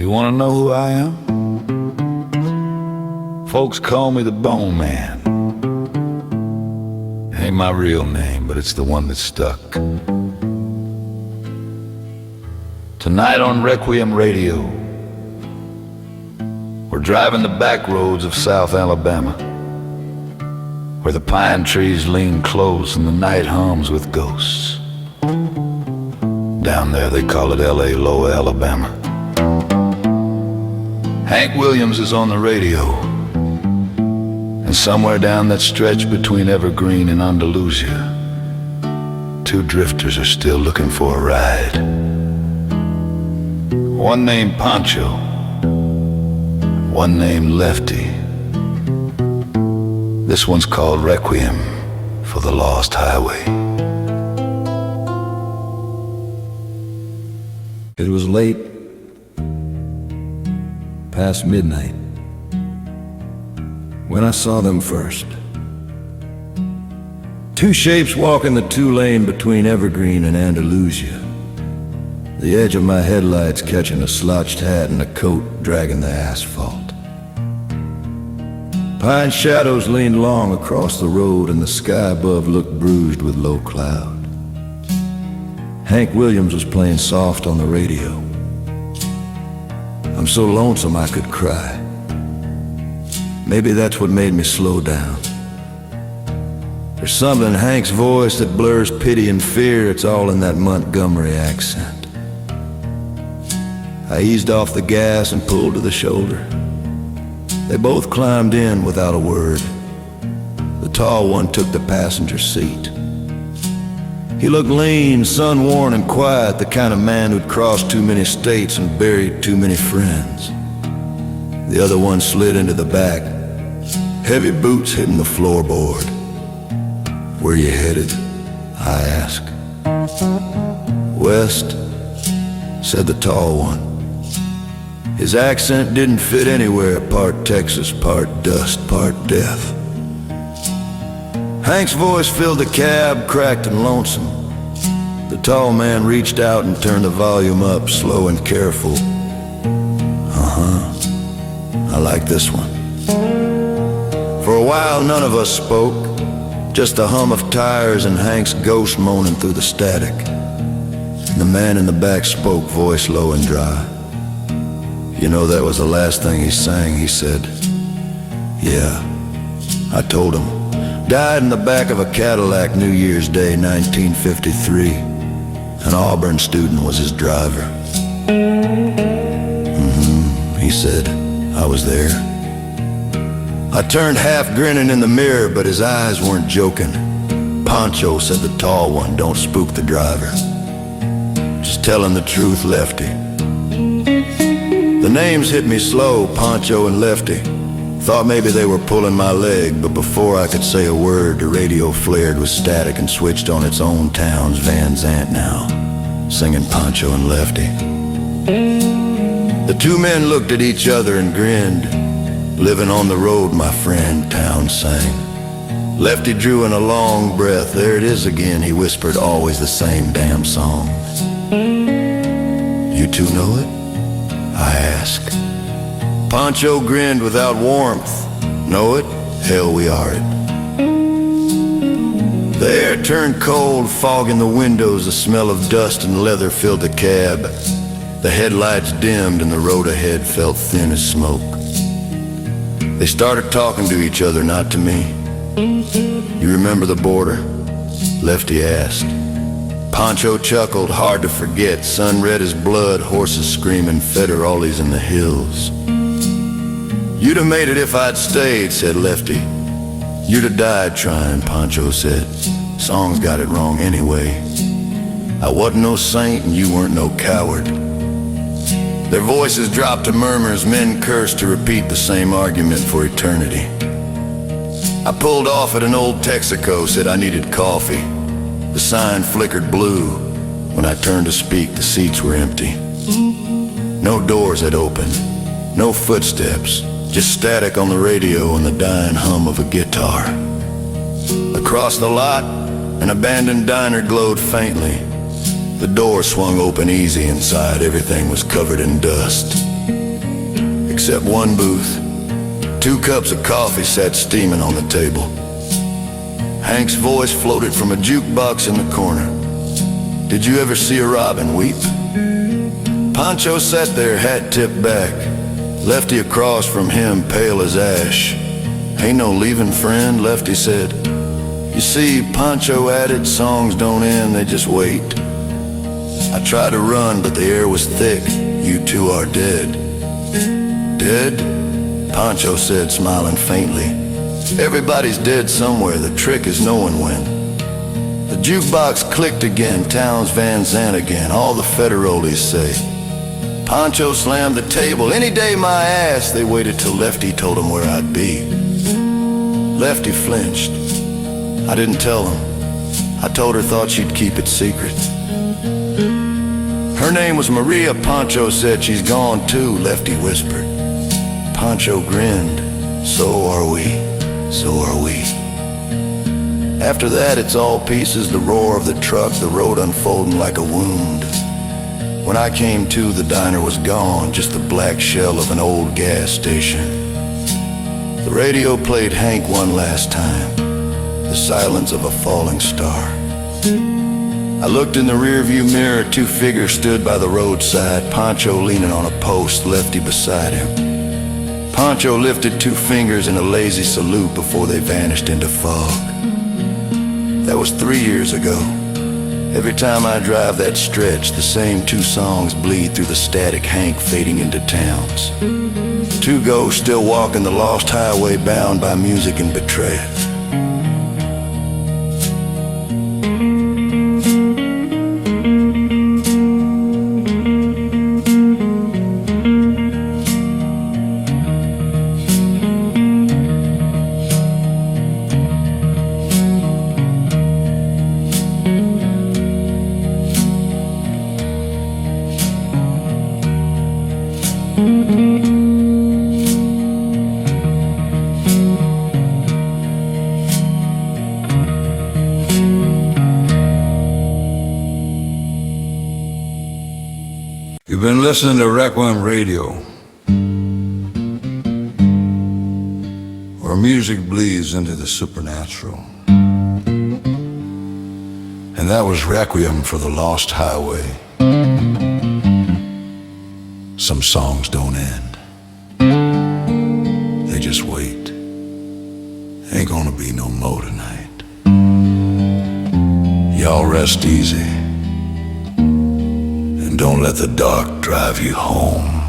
You wanna know who I am? Folks call me the Bone Man. Ain't my real name, but it's the one that stuck. Tonight on Requiem Radio, we're driving the back roads of South Alabama, where the pine trees lean close and the night hums with ghosts. Down there they call it L.A. Lower Alabama. Hank Williams is on the radio, and somewhere down that stretch between Evergreen and Andalusia, two drifters are still looking for a ride. One named Pancho, one named Lefty. This one's called Requiem for the Lost Highway. It was late, past midnight, when I saw them first. Two shapes walking the two-lane between Evergreen and Andalusia, the edge of my headlights catching a slouched hat and a coat dragging the asphalt. Pine shadows leaned long across the road, and the sky above looked bruised with low cloud. Hank Williams was playing soft on the radio. I'm so lonesome I could cry. Maybe that's what made me slow down. There's something in Hank's voice that blurs pity and fear. It's all in that Montgomery accent. I eased off the gas and pulled to the shoulder. They both climbed in without a word. The tall one took the passenger seat. He looked lean, sun-worn and quiet, the kind of man who'd crossed too many states and buried too many friends. The other one slid into the back, heavy boots hitting the floorboard. "Where you headed?" I asked. "West," said the tall one. His accent didn't fit anywhere, part Texas, part dust, part death. Hank's voice filled the cab, cracked and lonesome. The tall man reached out and turned the volume up, slow and careful. I like this one. For a while, none of us spoke, just the hum of tires and Hank's ghost moaning through the static. And the man in the back spoke, voice low and dry. "You know, that was the last thing he sang," he said. "Yeah," I told him. "Died in the back of a Cadillac New Year's Day, 1953. An Auburn student was his driver." He said. I was there. I turned half grinning in the mirror, but his eyes weren't joking. "Pancho," said the tall one, "don't spook the driver. Just telling the truth, Lefty." The names hit me slow, Pancho and Lefty. Thought maybe they were pulling my leg, but before I could say a word, the radio flared with static and switched on its own town's Van Zant now, singing Pancho and Lefty. The two men looked at each other and grinned. "Living on the road, my friend," Town sang. Lefty drew in a long breath. "There it is again," he whispered, "always the same damn song." "You two know it?" I asked. Pancho grinned without warmth. "Know it? Hell, we are it." The air turned cold, fog in the windows, the smell of dust and leather filled the cab. The headlights dimmed and the road ahead felt thin as smoke. They started talking to each other, not to me. "You remember the border?" Lefty asked. Pancho chuckled, "Hard to forget. Sun red as blood, horses screaming, federales in the hills." "You'd have made it if I'd stayed," said Lefty. "You'd have died trying," Pancho said. "Song's got it wrong anyway. I wasn't no saint and you weren't no coward." Their voices dropped to murmurs. Men cursed to repeat the same argument for eternity. I pulled off at an old Texaco, said I needed coffee. The sign flickered blue. When I turned to speak, the seats were empty. No doors had opened, no footsteps, just static on the radio and the dying hum of a guitar. Across the lot, an abandoned diner glowed faintly. The door swung open easy inside. Everything was covered in dust. except one booth. 2 cups of coffee sat steaming on the table. Hank's voice floated from a jukebox in the corner. Did you ever see a robin weep? Pancho sat there, hat tipped back. Lefty across from him, pale as ash. Ain't no leaving, friend, Lefty said. You see, Pancho added, songs don't end, they just wait. I tried to run, but the air was thick. You two are dead. Dead? Pancho said, smiling faintly. Everybody's dead somewhere, the trick is knowing when. The jukebox clicked again, Towns Van Zandt again, all the federales say. Pancho slammed the table, any day my ass. They waited till Lefty told him where I'd be. Lefty flinched. I didn't tell him. I told her, thought she'd keep it secret. Her name was Maria, Pancho said. She's gone too, Lefty whispered. Pancho grinned. So are we, so are we. After that, it's all pieces, the roar of the truck, the road unfolding like a wound. When I came to, the diner was gone, just the black shell of an old gas station. The radio played Hank one last time, the silence of a falling star. I looked in the rearview mirror, 2 figures stood by the roadside, Pancho leaning on a post, Lefty beside him. Pancho lifted 2 fingers in a lazy salute before they vanished into fog. That was 3 years ago. Every time I drive that stretch, the same 2 songs bleed through the static Hank fading into towns. 2 ghosts still walking the lost highway bound by music and betrayal. You've been listening to Requiem Radio, where music bleeds into the supernatural. And that was Requiem for the Lost Highway. Some songs don't end, they just wait. Ain't gonna be no more tonight. Y'all rest easy. Don't let the dark drive you home.